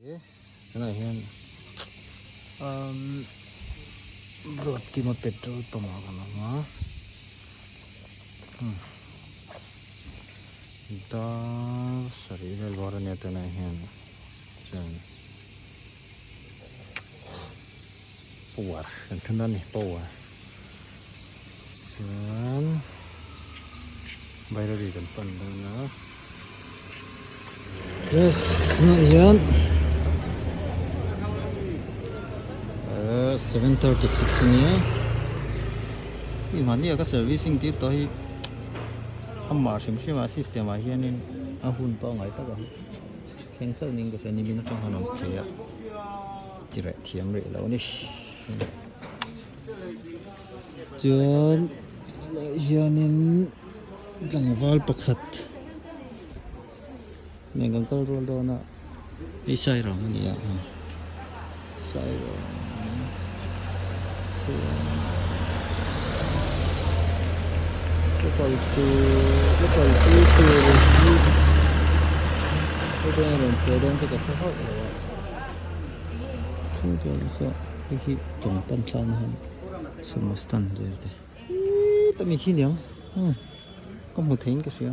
cái này hen rốt kia mà petrol tôm vào cái nó đó sari về vào này thế này hen chân bùa thân này bùa chân bây giờ đi gần phần nữa yes yan 7:36 nya thì mà đi cái servicing tiếp tới không mà xem mà system mà hiện nên à hun bao ngày tất cả xem sau nên cái phần này mình trong hàng năm thấy chỉ là thiểm rồi đâu nè chân hiện nên rằng vào bậc hạt nên cái câu rồi đó na ít sai rồi mình nhỉ sai rồi cái cái lần xe đến cái phố hội rồi không cái sao cái khi tổng tân san hơn sum stand rồi đấy tại mình khi nhớ có một thing cái gì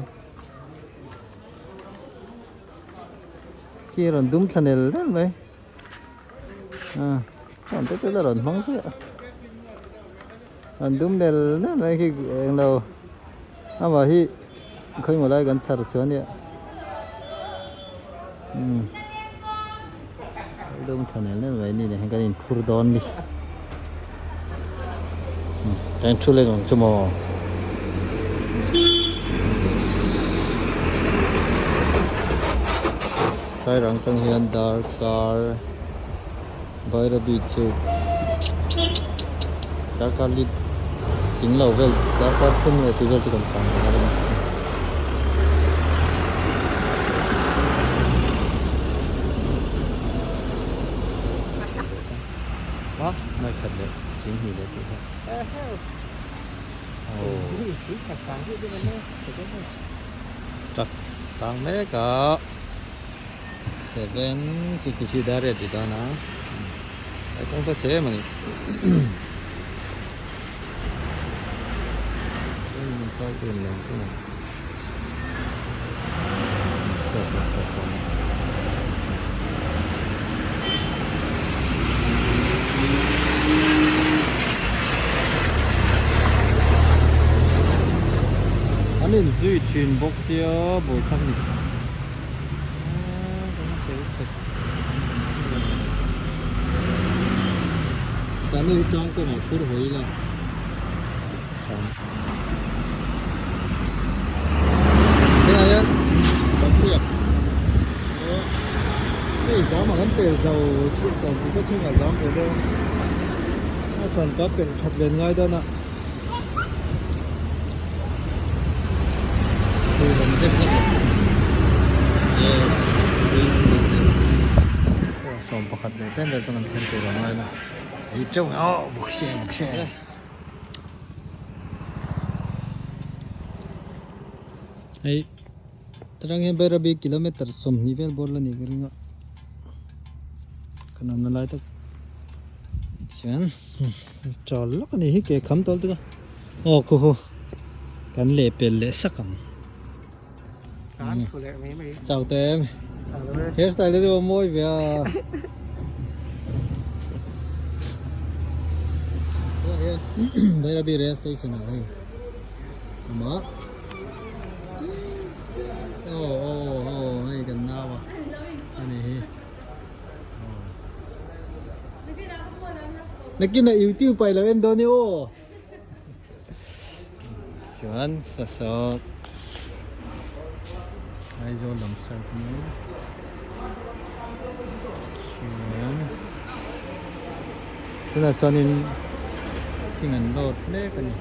kia là đúng channel đấy vậy còn tới là lần mong chứ anh đúng del đấy mấy cái đâu mà hi khơi một lại gần sát xuống đi đúng channel đấy vậy này hay cái in Kurdon đi đang chui lên còn chưa mò sai răng tăng hiện dark car bây giờ bị chụp dark car đi chính lầu về dark car không người từ giờ chỉ còn khoảng đó nói thật đấy xin gì đấy thì chắc tăng mấy cả 7:52 đã ready đó na cũng có chế mà mình coi tiền làm cái này anh ấy duy trì bốc xia buổi thăm đi anh ấy trong cái một phút hồi là thế này á bấm tiệp cái giá mà hắn tiền dầu sự còn thì có chung là giá của đâu nó còn có tiền chặt lên ngay đó nè thì mình rất thích xong bọc hạt này tên là cho mình xem từ đó ngay nè 이 좀 목시 ai terangnya berapa kilometer som nivel bola nih keringat karena nilai itu cuman colok nih kayak kamu tahu tuh kuh kan lepel sakang chào tem hairstyle itu môi về bây giờ bị rest station này mà hay gần nào à anh này nakina YouTube pa lang doon ni o Chuan sasok ay zo lamsar mo Chuan ito na sonin tingnan load le kani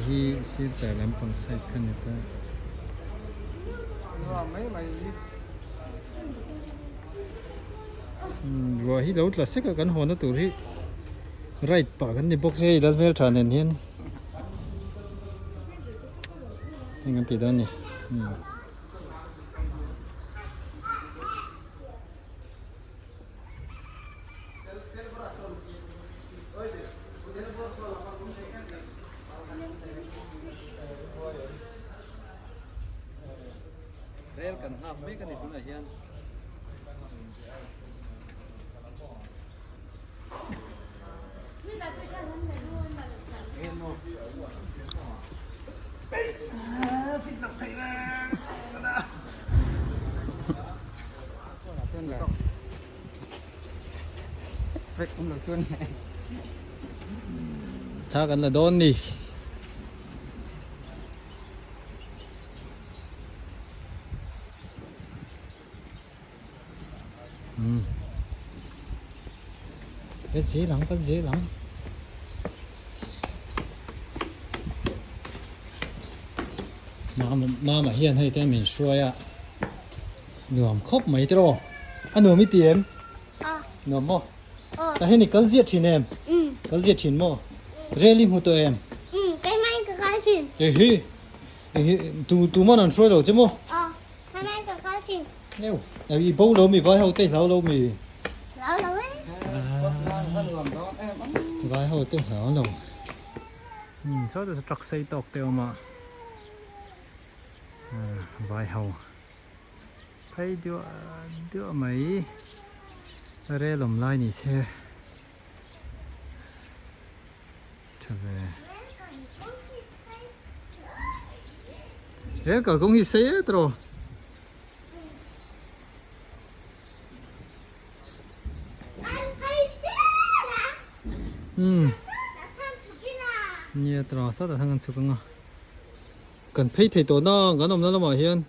hi sir cha lam pang sai kan ita rồi hi đâu là sắc cái hồn nó tụi hi right pa kan ni box ei das mel thanen hian ngan ti dan ni rel kan half mấy cái này cũng là hiền chắc là đón đi cái dễ lắm mà hiện hay tên mình xuôi à nhuộm khóc mấy trò anh nhuộm ít tiền nhuộm mò ta hay này cắn diệt thì em cắn diệt thì mò rê lim hụt em cái máy cái khai xin tu mà nằm xuôi rồi chứ mò cái máy cái khai xin nêu vì bố lâu mì vai hậu tây lâu mì lâu ấy vai hậu tây lâu sao được trắc xây tóc tiêu mà vai hậu thấy đứa mấy rê lồng lai nhỉ xe trở về rê cả cũng như xe rồi nhiều trò sao đã thằng ăn chụp không à cần thấy thầy tổ nó ngắn ông nó mà hiền